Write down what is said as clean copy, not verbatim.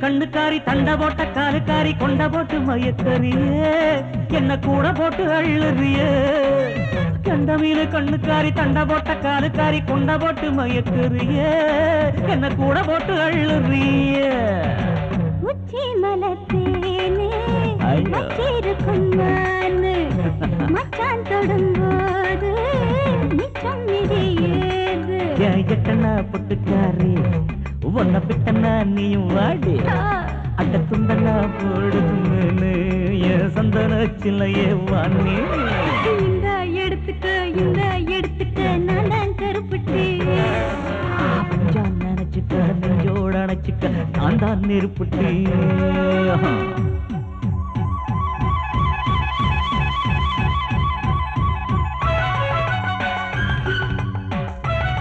கண்ணுக்காரி தண்ட போட்ட காலுக்காரி கொண்ட போட்டு மயக்கறியே என்ன கூட போட்டு அள்ளுறியே கண்ட மீனு கண்ணுக்காரி தண்ட போட்ட காலுக்காரி கொண்ட போட்டு மயக்கறியே என்ன கூட போட்டு அள்ளுறியே உச்சி மலத்தேனே வச்சிருக்கும் நானு மச்சான் தொடும்போது நிச்சம் இடியேது எட்டனா பொட்டுக்காரி உன்ன பிட்டனா நீயும் வாடி அட்ட துண்டனா போடுதுன்னு என் சந்தன சிலையே வாணி இந்த எடுத்துக்க நான் தான் கருப்பட்டி நினைச்சுக்க நெஞ்சோட அணைச்சுக்க நான் தான் நெருப்புட்டி